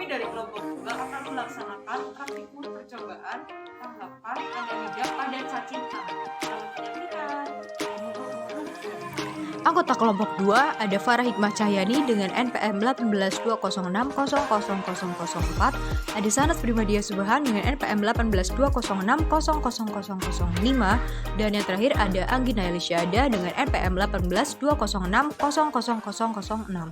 kami dari kelompok 2 akan melaksanakan praktikum percobaan tanggapan anelida pada cacing tanah. Selamat menyaksikan. Anggota kelompok 2 ada Farah Hikmah Cahyani dengan NPM 18.206.0004, ada Sanas Primadia Subhan dengan NPM 18.206.0005, dan yang terakhir ada Anggina Elisyada dengan NPM 18.206.0006.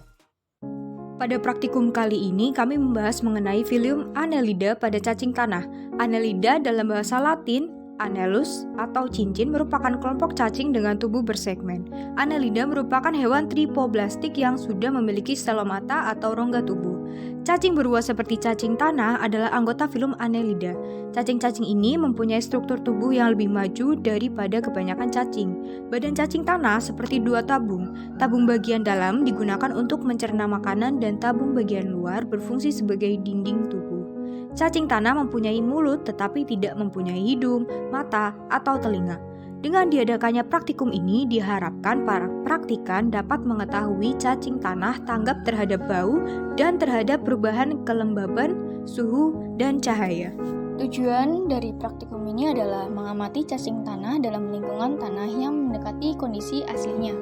Pada praktikum kali ini kami membahas mengenai filium Annelida pada cacing tanah. Annelida dalam bahasa Latin Annelus atau cincin merupakan kelompok cacing dengan tubuh bersegmen. Annelida merupakan hewan tripoblastik yang sudah memiliki stelomata atau rongga tubuh. Cacing beruang seperti cacing tanah adalah anggota filum Annelida. Cacing-cacing ini mempunyai struktur tubuh yang lebih maju daripada kebanyakan cacing. Badan cacing tanah seperti dua tabung. Tabung bagian dalam digunakan untuk mencerna makanan dan tabung bagian luar berfungsi sebagai dinding tubuh. Cacing tanah mempunyai mulut tetapi tidak mempunyai hidung, mata, atau telinga. Dengan diadakannya praktikum ini diharapkan para praktikan dapat mengetahui cacing tanah tanggap terhadap bau dan terhadap perubahan kelembaban, suhu, dan cahaya. Tujuan dari praktikum ini adalah mengamati cacing tanah dalam lingkungan tanah yang mendekati kondisi aslinya.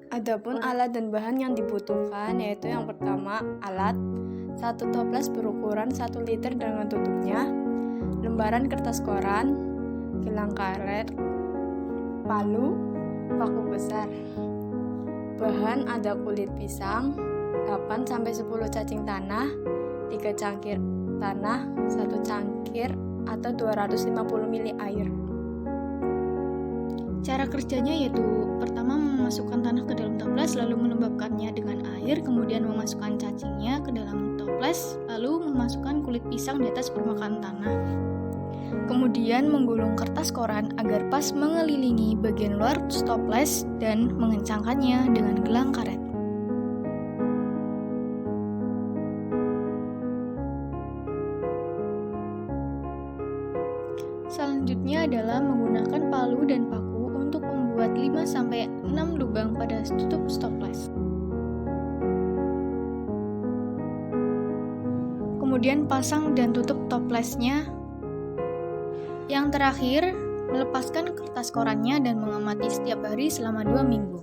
Adapun alat dan bahan yang dibutuhkan yaitu yang pertama alat, 1 toples berukuran 1 liter dengan tutupnya, lembaran kertas koran, gelang karet, palu, paku besar. Bahan ada kulit pisang, 8-10 cacing tanah, 3 cangkir tanah, 1 cangkir atau 250 ml air. Cara kerjanya yaitu pertama memasukkan tanah ke dalam toples lalu melembabkannya dengan air, kemudian memasukkan cacingnya ke dalam toples lalu memasukkan kulit pisang di atas permukaan tanah. Kemudian menggulung kertas koran agar pas mengelilingi bagian luar toples dan mengencangkannya dengan gelang karet. Selanjutnya adalah menggunakan palu dan paku untuk membuat 5-6 lubang pada tutup toples. Kemudian pasang dan tutup toplesnya. Yang terakhir, melepaskan kertas korannya dan mengamati setiap hari selama 2 minggu.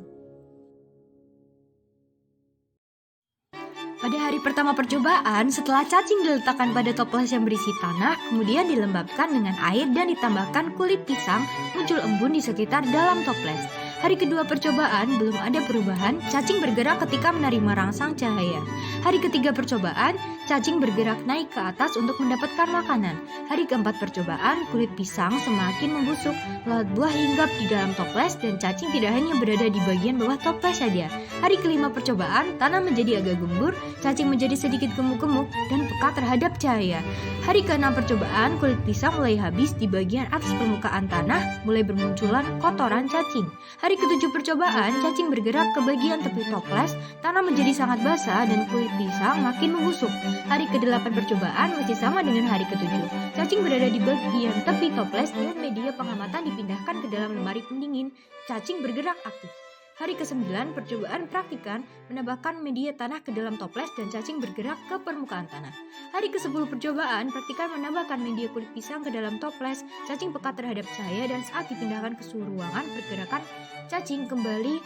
Pada hari pertama percobaan, setelah cacing diletakkan pada toples yang berisi tanah, kemudian dilembabkan dengan air dan ditambahkan kulit pisang, muncul embun di sekitar dalam toples. Hari kedua percobaan, belum ada perubahan, cacing bergerak ketika menerima rangsang cahaya. Hari ketiga percobaan, cacing bergerak naik ke atas untuk mendapatkan makanan. Hari keempat percobaan, kulit pisang semakin membusuk, lalat buah hinggap di dalam toples dan cacing tidak hanya berada di bagian bawah toples saja. Hari kelima percobaan, tanah menjadi agak gembur, cacing menjadi sedikit gemuk-gemuk dan peka terhadap cahaya. Hari keenam percobaan, kulit pisang mulai habis di bagian atas permukaan tanah, mulai bermunculan kotoran cacing. Hari ketujuh percobaan, cacing bergerak ke bagian tepi toples, tanah menjadi sangat basah dan kulit pisang makin membusuk. Hari ke-8 percobaan masih sama dengan hari ke-7. Cacing berada di bagian tepi toples dan media pengamatan dipindahkan ke dalam lemari pendingin. Cacing bergerak aktif. Hari ke-9 percobaan praktikan menambahkan media tanah ke dalam toples dan cacing bergerak ke permukaan tanah. Hari ke-10 percobaan praktikan menambahkan media kulit pisang ke dalam toples, cacing peka terhadap cahaya dan saat dipindahkan ke suhu ruangan pergerakan cacing kembali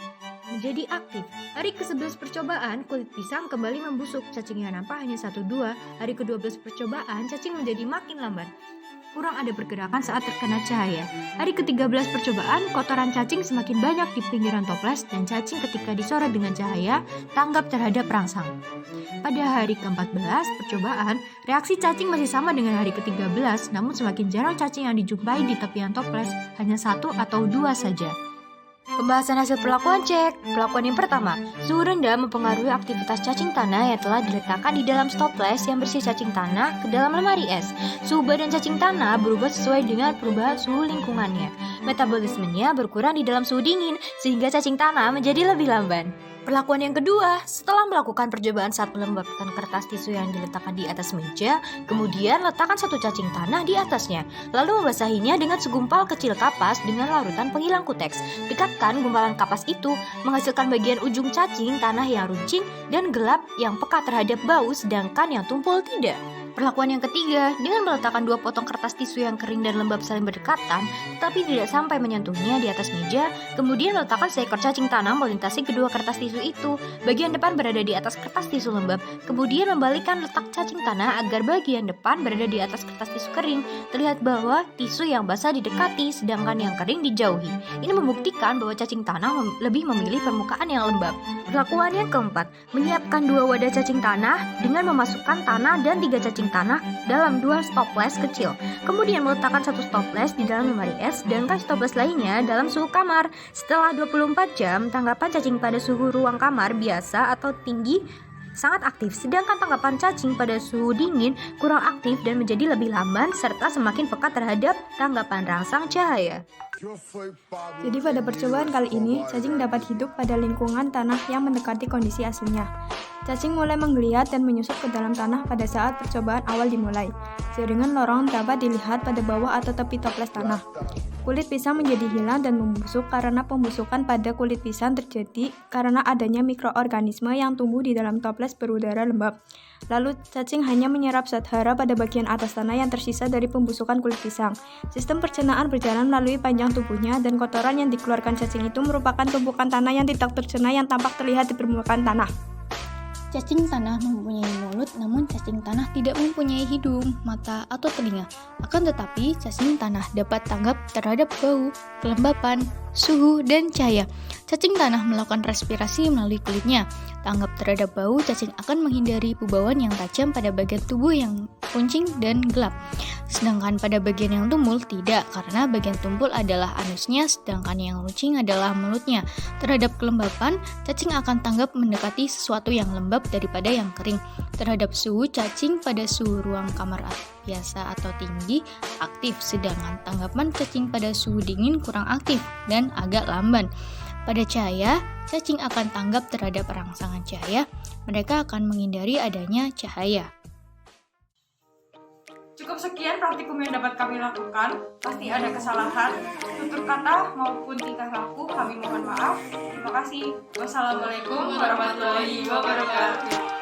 menjadi aktif. Hari ke-11 percobaan kulit pisang kembali membusuk, cacing yang nampak hanya 1-2. Hari ke-12 percobaan cacing menjadi makin lambat. Kurang ada pergerakan saat terkena cahaya. Hari ke-13 percobaan, kotoran cacing semakin banyak di pinggiran toples dan cacing ketika disorot dengan cahaya tanggap terhadap rangsang. Pada hari ke-14 percobaan, reaksi cacing masih sama dengan hari ke-13, namun semakin jarang cacing yang dijumpai di tepian toples, hanya 1 atau 2 saja. Pembahasan hasil perlakuan cek. Perlakuan yang pertama, suhu rendah mempengaruhi aktivitas cacing tanah yang telah diletakkan di dalam toples yang berisi cacing tanah ke dalam lemari es. Suhu badan cacing tanah berubah sesuai dengan perubahan suhu lingkungannya. Metabolismenya berkurang di dalam suhu dingin sehingga cacing tanah menjadi lebih lamban. Perlakuan yang kedua, setelah melakukan percobaan saat melembabkan kertas tisu yang diletakkan di atas meja, kemudian letakkan satu cacing tanah di atasnya, lalu membasahinya dengan segumpal kecil kapas dengan larutan penghilang kuteks. Dekatkan gumpalan kapas itu, menghasilkan bagian ujung cacing tanah yang runcing dan gelap yang peka terhadap bau, sedangkan yang tumpul tidak. Perlakuan yang ketiga, dengan meletakkan 2 potong kertas tisu yang kering dan lembab saling berdekatan, tetapi tidak sampai menyentuhnya di atas meja, kemudian letakkan seekor cacing tanah melintasi kedua kertas tisu itu. Bagian depan berada di atas kertas tisu lembab, kemudian membalikkan letak cacing tanah agar bagian depan berada di atas kertas tisu kering. Terlihat bahwa tisu yang basah didekati, sedangkan yang kering dijauhi. Ini membuktikan bahwa cacing tanah lebih memilih permukaan yang lembab. Perlakuan yang keempat, menyiapkan 2 wadah cacing tanah dengan memasukkan tanah dan 3 cacing tanah dalam 2 stoples kecil. Kemudian meletakkan 1 stoples di dalam lemari es, sedangkan stoples lainnya dalam suhu kamar. Setelah 24 jam, tanggapan cacing pada suhu ruang kamar biasa atau tinggi sangat aktif, sedangkan tanggapan cacing pada suhu dingin kurang aktif dan menjadi lebih lamban serta semakin peka terhadap tanggapan rangsang cahaya. Jadi pada percobaan kali ini, cacing dapat hidup pada lingkungan tanah yang mendekati kondisi aslinya. Cacing mulai menggeliat dan menyusup ke dalam tanah pada saat percobaan awal dimulai. Jaringan lorong dapat dilihat pada bawah atau tepi toples tanah. Kulit pisang menjadi hilang dan membusuk karena pembusukan pada kulit pisang terjadi karena adanya mikroorganisme yang tumbuh di dalam toples berudara lembab. Lalu cacing hanya menyerap zat hara pada bagian atas tanah yang tersisa dari pembusukan kulit pisang. Sistem pencernaan berjalan melalui panjang tubuhnya dan kotoran yang dikeluarkan cacing itu merupakan tumpukan tanah yang tidak tercerna yang tampak terlihat di permukaan tanah. Cacing tanah mempunyai mulut, namun cacing tanah tidak mempunyai hidung, mata, atau telinga. Akan tetapi, cacing tanah dapat tanggap terhadap bau, kelembapan, suhu, dan cahaya. Cacing tanah melakukan respirasi melalui kulitnya. Tanggap terhadap bau, cacing akan menghindari bauan yang tajam pada bagian tubuh yang runcing dan gelap. Sedangkan pada bagian yang tumpul tidak, karena bagian tumpul adalah anusnya, sedangkan yang runcing adalah mulutnya. Terhadap kelembapan, cacing akan tanggap mendekati sesuatu yang lembab daripada yang kering. Terhadap suhu, cacing pada suhu ruang kamar biasa atau tinggi aktif, sedangkan tanggapan cacing pada suhu dingin kurang aktif dan agak lamban. Pada cahaya, cacing akan tanggap terhadap rangsangan cahaya. Mereka akan menghindari adanya cahaya. Cukup sekian praktikum yang dapat kami lakukan. Pasti ada kesalahan, tutur kata maupun tingkah laku, kami mohon maaf. Terima kasih. Wassalamualaikum warahmatullahi wabarakatuh.